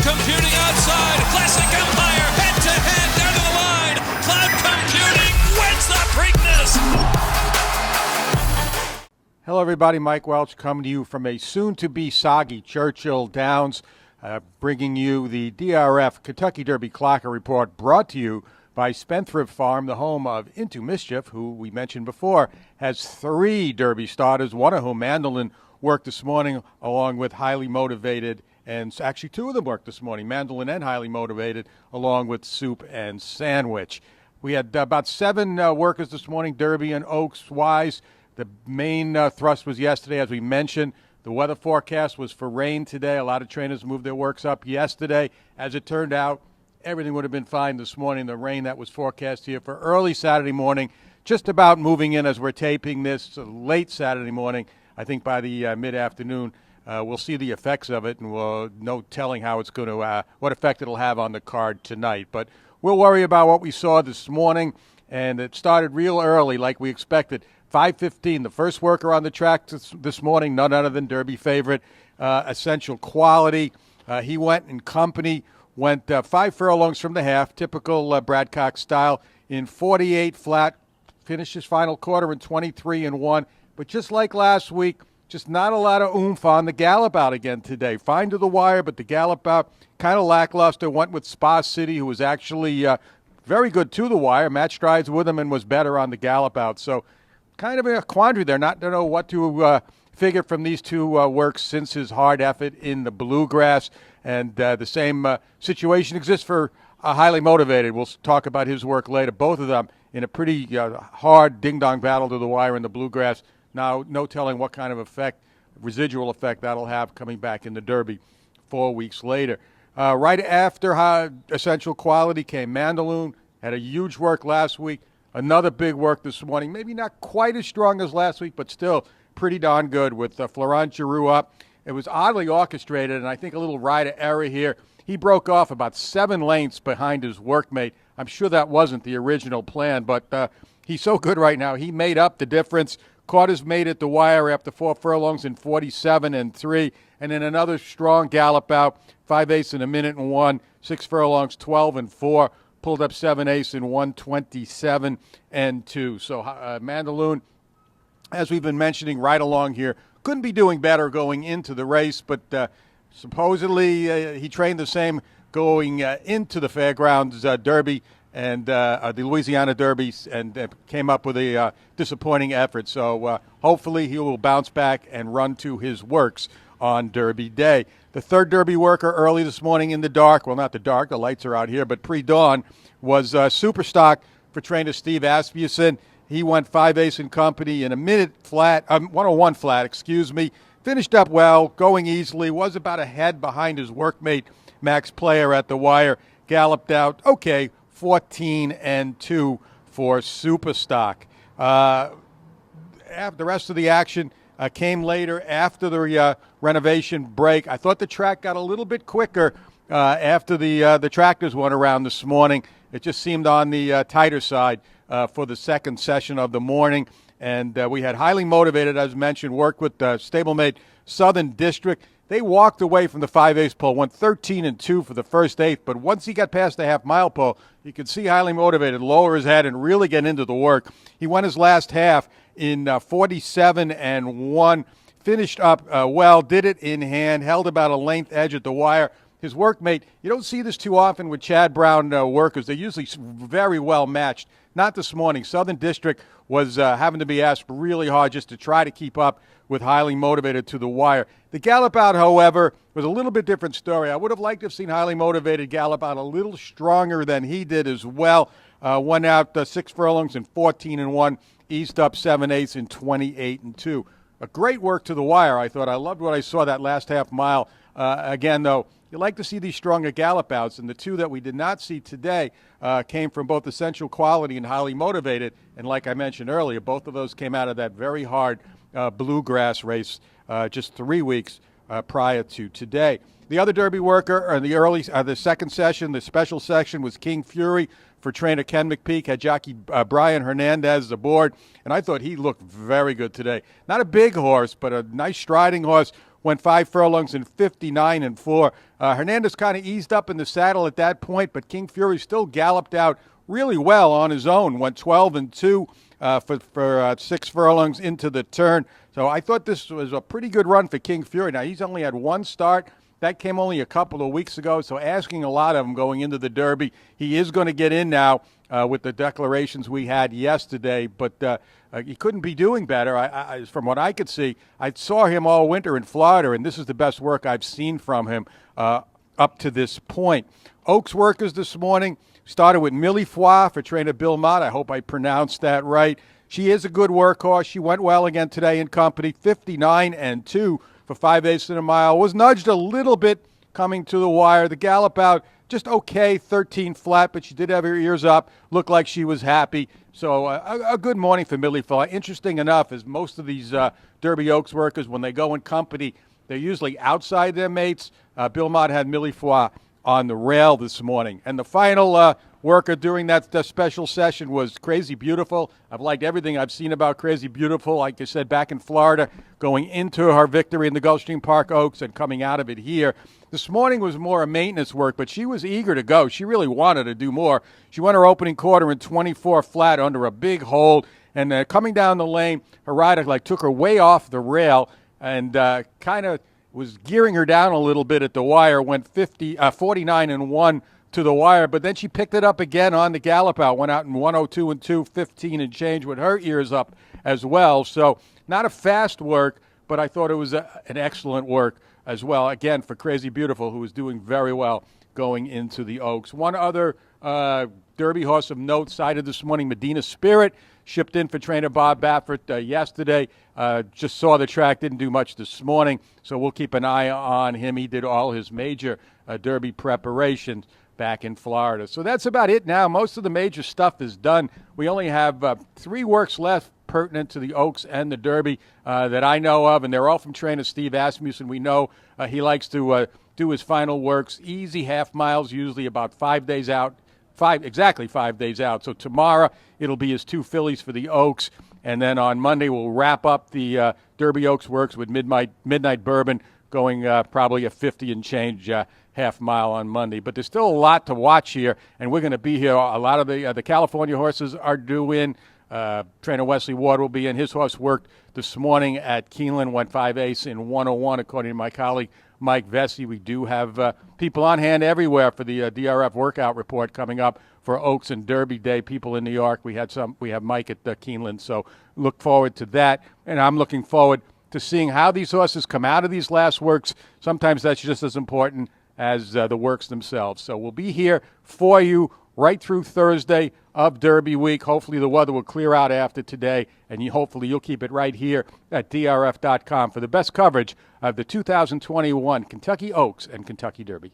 computing outside. Classic umpire, head-to-head down to the line. Cloud computing wins the Preakness. Hello, everybody. Mike Welsch coming to you from a soon-to-be soggy Churchill Downs, bringing you the DRF Kentucky Derby Clocker Report, brought to you by Spendthrift Farm, the home of Into Mischief, who we mentioned before, has 3 Derby starters, one of whom, Mandolin, worked this morning along with Highly Motivated, and actually 2 of them worked this morning, Mandolin and Highly Motivated, along with Soup and Sandwich. We had about 7 workers this morning, Derby and Oaks wise. The main thrust was yesterday, as we mentioned. The weather forecast was for rain today. A lot of trainers moved their works up yesterday. As it turned out, everything would have been fine this morning. The rain that was forecast here for early Saturday morning, just about moving in as we're taping this late Saturday morning. I think by the mid-afternoon, we'll see the effects of it, and we'll no telling how it's going to, what effect it'll have on the card tonight. But we'll worry about what we saw this morning, and it started real early like we expected. 5:15, the first worker on the track this morning, none other than Derby favorite, Essential Quality. He went in company, went 5 furlongs from the half, typical Brad Cox style, in 48 flat, finished his final quarter in 23-1. But just like last week, just not a lot of oomph on the gallop out again today. Fine to the wire, but the gallop out kind of lackluster. Went with Spa City, who was actually very good to the wire, matched strides with him and was better on the gallop out. So kind of a quandary there, not to know what to figure from these 2 works since his hard effort in the Bluegrass. And the same situation exists for Highly Motivated. We'll talk about his work later. Both of them in a pretty hard ding-dong battle to the wire in the Bluegrass. Now, no telling what kind of effect, residual effect, that'll have coming back in the Derby 4 weeks later. Right after Essential Quality came Mandolin, had a huge work last week. Another big work this morning, maybe not quite as strong as last week, but still pretty darn good with Florent Giroux up. It was oddly orchestrated, and I think a little rider error here. He broke off about 7 lengths behind his workmate. I'm sure that wasn't the original plan, but he's so good right now. He made up the difference. Caught his mate at the wire after 4 furlongs in 47-3, and then another strong gallop out, 5/8 in 1:01, 6 furlongs, 12-4. Pulled up 7/8 in 1:27-2. So Mandolin, as we've been mentioning right along here, couldn't be doing better going into the race, but supposedly he trained the same going into the Fairgrounds Derby and the Louisiana Derby, and came up with a disappointing effort. So hopefully he will bounce back and run to his works on Derby Day. The third Derby worker early this morning in the dark, well, not the dark, the lights are out here, but pre-dawn, was Superstock for trainer Steve Asmussen. He went 5/8 in company in a minute flat, 101 flat, Finished up well, going easily, was about a head behind his workmate, Max Player, at the wire. Galloped out, okay, 14-2 for Superstock. The rest of the action came later after the renovation break. I thought the track got a little bit quicker after the tractors went around this morning. It just seemed on the tighter side for the second session of the morning. And we had Highly Motivated, as mentioned, worked with stablemate Southern District. They walked away from the 5/8 pole, went 13-2 for the first 8, but once he got past the half-mile pole, you could see Highly Motivated lower his head and really get into the work. He won his last half in 47-1, finished up well, did it in hand, held about a length edge at the wire. His workmate, you don't see this too often with Chad Brown workers. They're usually very well matched. Not this morning. Southern District was having to be asked really hard just to try to keep up with Highly Motivated to the wire. The gallop out, however, was a little bit different story. I would have liked to have seen Highly Motivated gallop out a little stronger than he did as well. Went out 6 furlongs in 14-1, eased up 7/8 in 28-2. A great work to the wire, I thought. I loved what I saw that last half mile. Again, though, you like to see these stronger gallop outs, and the 2 that we did not see today came from both Essential Quality and Highly Motivated. And like I mentioned earlier, both of those came out of that very hard Bluegrass race just 3 weeks prior to today. The other Derby worker, or the second session, the special section, was King Fury for trainer Ken McPeak. Had jockey Brian Hernandez aboard, and I thought he looked very good today. Not a big horse, but a nice striding horse. went 5 furlongs in 59-4. Hernandez kind of eased up in the saddle at that point, but King Fury still galloped out really well on his own, went 12-2 for 6 furlongs into the turn. So I thought this was a pretty good run for King Fury. Now, he's only had one start. That came only a couple of weeks ago, so asking a lot of him going into the Derby. He is going to get in now with the declarations we had yesterday, but he couldn't be doing better. From what I could see, I saw him all winter in Florida, and this is the best work I've seen from him up to this point. Oaks workers this morning started with Millie Foy for trainer Bill Mott. I hope I pronounced that right. She is a good workhorse. She went well again today in company, 59-2 for 5/8 in a mile. Was nudged a little bit coming to the wire. The gallop out, just okay, 13 flat, but she did have her ears up. Looked like she was happy. So a good morning for Millie Foy. Interesting enough, as most of these Derby Oaks workers, when they go in company, they're usually outside their mates. Bill Mott had Millie Foy on the rail this morning. And the final worker during that special session was Crazy Beautiful. I've liked everything I've seen about Crazy Beautiful. Like I said, back in Florida, going into her victory in the Gulfstream Park Oaks and coming out of it here. This morning was more a maintenance work, but she was eager to go. She really wanted to do more. She won her opening quarter in 24 flat under a big hold. And coming down the lane, her rider took her way off the rail and kind of was gearing her down a little bit at the wire, went 49-1 to the wire, but then she picked it up again on the gallop out, went out in 102-2, 15 and change with her ears up as well. So not a fast work, but I thought it was an excellent work as well, again, for Crazy Beautiful, who was doing very well going into the Oaks. One other Derby horse of note cited this morning, Medina Spirit, shipped in for trainer Bob Baffert yesterday. Just saw the track, didn't do much this morning, so we'll keep an eye on him. He did all his major Derby preparations back in Florida. So that's about it now. Most of the major stuff is done. We only have 3 works left pertinent to the Oaks and the Derby that I know of, and they're all from trainer Steve Asmussen. We know he likes to do his final works, easy half miles, usually about 5 days out. Exactly 5 days out. So tomorrow it'll be his 2 fillies for the Oaks, and then on Monday we'll wrap up the Derby Oaks works with Midnight Bourbon, going probably a 50 and change half mile on Monday. But there's still a lot to watch here, and we're going to be here. A lot of the California horses are due in. Trainer Wesley Ward will be in. His horse worked this morning at Keeneland, went 5/8 in 101, according to my colleague Mike Vesey. We do have people on hand everywhere for the DRF workout report coming up for Oaks and Derby Day. People in New York. We have Mike at Keeneland, so look forward to that. And I'm looking forward to seeing how these horses come out of these last works. Sometimes that's just as important as the works themselves. So we'll be here for you right through Thursday of Derby week. Hopefully the weather will clear out after today, and hopefully you'll keep it right here at DRF.com for the best coverage of the 2021 Kentucky Oaks and Kentucky Derby.